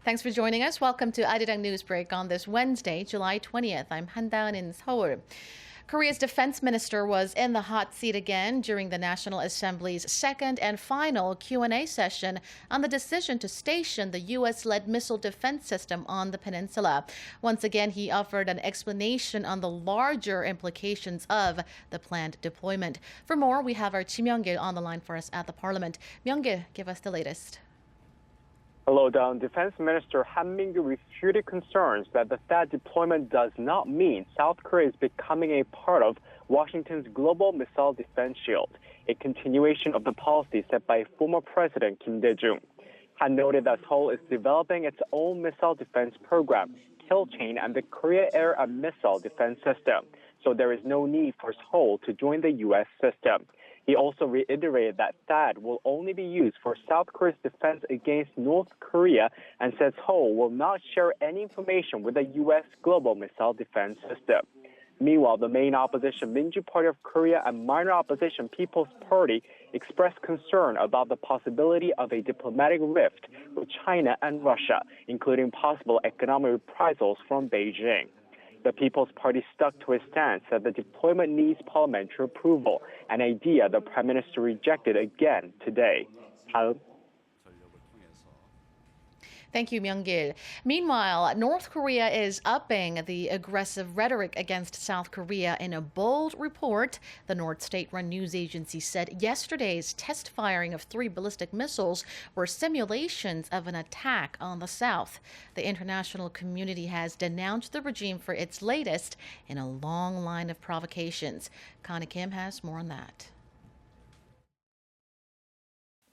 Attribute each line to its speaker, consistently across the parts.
Speaker 1: Thanks for joining us. Welcome to Arirang Newsbreak on this Wednesday, July 20th. I'm Han Daeun in Seoul. Korea's defense minister was in the hot seat again during the National Assembly's second and final Q&A session on the decision to station the U.S.-led missile defense system on the peninsula. Once again, he offered an explanation on the larger implications of the planned deployment. For more, we have our Chi Myung-gil on the line for us at the Parliament. Myung-gil, give us the latest.
Speaker 2: Hello, Dawn. Defense Minister Han Min-gyu refuted concerns that the THAAD deployment does not mean South Korea is becoming a part of Washington's global missile defense shield, a continuation of the policy set by former President Kim Dae-jung. Han noted that Seoul is developing its own missile defense program, Kill Chain, and the Korea Air and Missile Defense System, so there is no need for Seoul to join the U.S. system. He also reiterated that THAAD will only be used for South Korea's defense against North Korea and says Seoul will not share any information with the U.S. global missile defense system. Meanwhile, the main opposition Minju Party of Korea and minor opposition People's Party expressed concern about the possibility of a diplomatic rift with China and Russia, including possible economic reprisals from Beijing. The People's Party stuck to its stance that the deployment needs parliamentary approval, an idea the Prime Minister rejected again today.
Speaker 1: Thank you, Myung-gil. Meanwhile, North Korea is upping the aggressive rhetoric against South Korea in a bold report. The North state-run news agency said yesterday's test firing of 3 ballistic missiles were simulations of an attack on the South. The international community has denounced the regime for its latest in a long line of provocations. Connie Kim has more on that.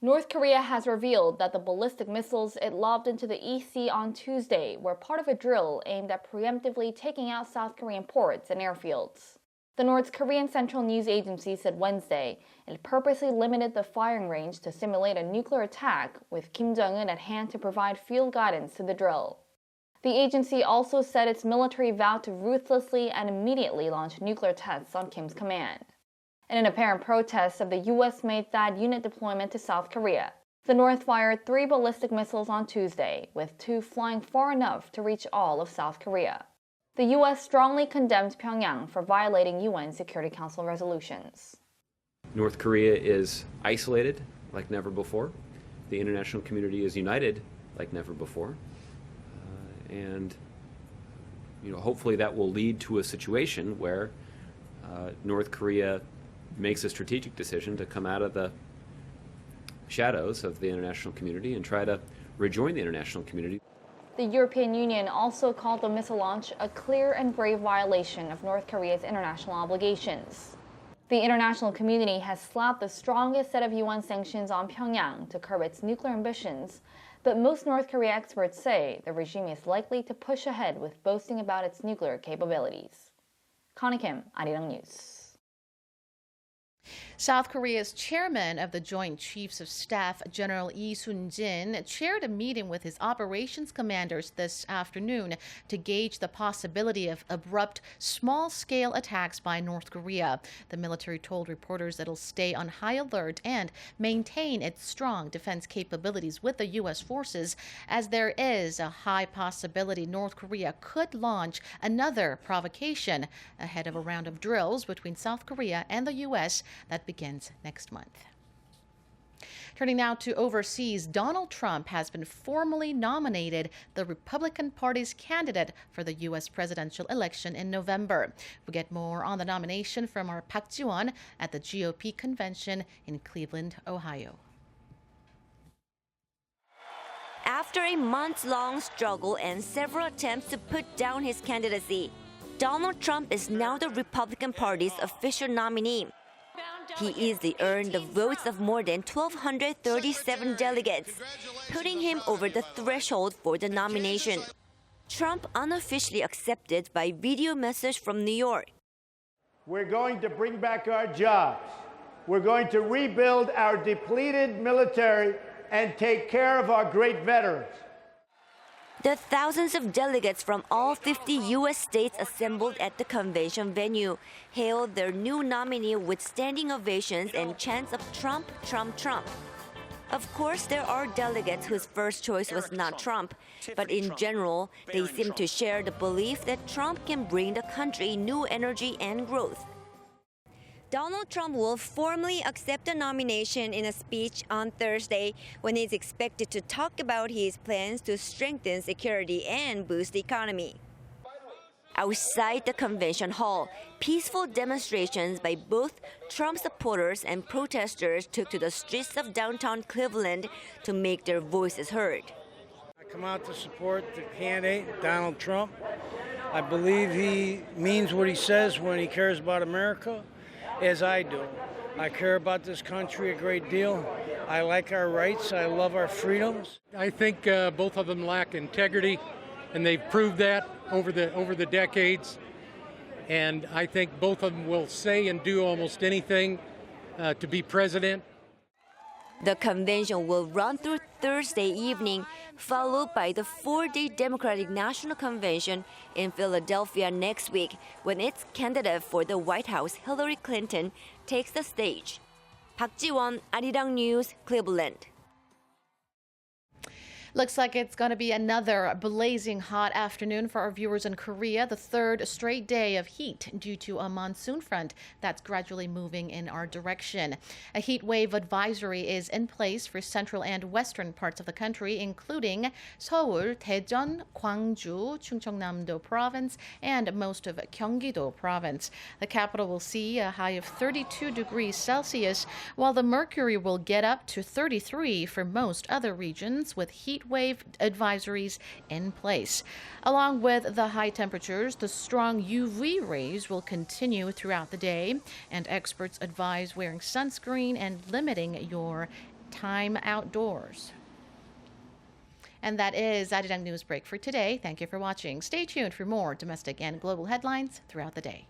Speaker 3: North Korea has revealed that the ballistic missiles it lobbed into the East Sea on Tuesday were part of a drill aimed at preemptively taking out South Korean ports and airfields. The North Korean Central News Agency said Wednesday it purposely limited the firing range to simulate a nuclear attack, with Kim Jong-un at hand to provide field guidance to the drill. The agency also said its military vowed to ruthlessly and immediately launch nuclear tests on Kim's command. In an apparent protest of the U.S.-made THAAD unit deployment to South Korea, the North fired 3 ballistic missiles on Tuesday, with 2 flying far enough to reach all of South Korea. The U.S. strongly condemned Pyongyang for violating UN Security Council resolutions.
Speaker 4: North Korea is isolated like never before. The international community is united like never before. And hopefully that will lead to a situation where North Korea makes a strategic decision to come out of the shadows of the international community and try to rejoin the international community.
Speaker 3: The European Union also called the missile launch a clear and grave violation of North Korea's international obligations. The international community has slapped the strongest set of UN sanctions on Pyongyang to curb its nuclear ambitions, but most North Korea experts say the regime is likely to push ahead with boasting about its nuclear capabilities. Connie Kim, Arirang News.
Speaker 1: South Korea's chairman of the Joint Chiefs of Staff, General Lee Sun-jin, chaired a meeting with his operations commanders this afternoon to gauge the possibility of abrupt, small-scale attacks by North Korea. The military told reporters it'll stay on high alert and maintain its strong defense capabilities with the U.S. forces, as there is a high possibility North Korea could launch another provocation ahead of a round of drills between South Korea and the U.S. that begins next month. Turning now to overseas, Donald Trump has been formally nominated the Republican Party's candidate for the U.S. presidential election in November. We get more on the nomination from our Park Ji-won at the GOP convention in Cleveland, Ohio.
Speaker 5: After a months-long struggle and several attempts to put down his candidacy, Donald Trump is now the Republican Party's official nominee. He easily earned the votes of more than 1,237 delegates, putting him over the threshold for the nomination. Trump unofficially accepted by video message from New York.
Speaker 6: We're going to bring back our jobs. We're going to rebuild our depleted military and take care of our great veterans.
Speaker 5: The thousands of delegates from all 50 U.S. states assembled at the convention venue hailed their new nominee with standing ovations and chants of Trump, Trump, Trump. Of course, there are delegates whose first choice was not Trump, but in general, they seem to share the belief that Trump can bring the country new energy and growth. Donald Trump will formally accept the nomination in a speech on Thursday when he's expected to talk about his plans to strengthen security and boost the economy. Outside the convention hall, peaceful demonstrations by both Trump supporters and protesters took to the streets of downtown Cleveland to make their voices heard.
Speaker 7: I come out to support the candidate, Donald Trump. I believe he means what he says when he cares about America, as I do. I care about this country a great deal. I like our rights. I love our freedoms.
Speaker 8: I think both of them lack integrity, and they've proved that over the decades. And I think both of them will say and do almost anything to be president.
Speaker 5: The convention will run through Thursday evening, followed by the 4-day Democratic National Convention in Philadelphia next week, when its candidate for the White House, Hillary Clinton, takes the stage. Park Ji-won, Arirang News, Cleveland.
Speaker 1: Looks like it's going to be another blazing hot afternoon for our viewers in Korea, the third straight day of heat due to a monsoon front that's gradually moving in our direction. A heat wave advisory is in place for central and western parts of the country, including Seoul, Daejeon, Gwangju, Chungcheongnam-do province, and most of Gyeonggi-do province. The capital will see a high of 32 degrees Celsius, while the mercury will get up to 33 for most other regions, with heat wave advisories in place. Along with the high temperatures, the strong UV rays will continue throughout the day, and experts advise wearing sunscreen and limiting your time outdoors. And that is Arirang News Break for today. Thank you for watching. Stay tuned for more domestic and global headlines throughout the day.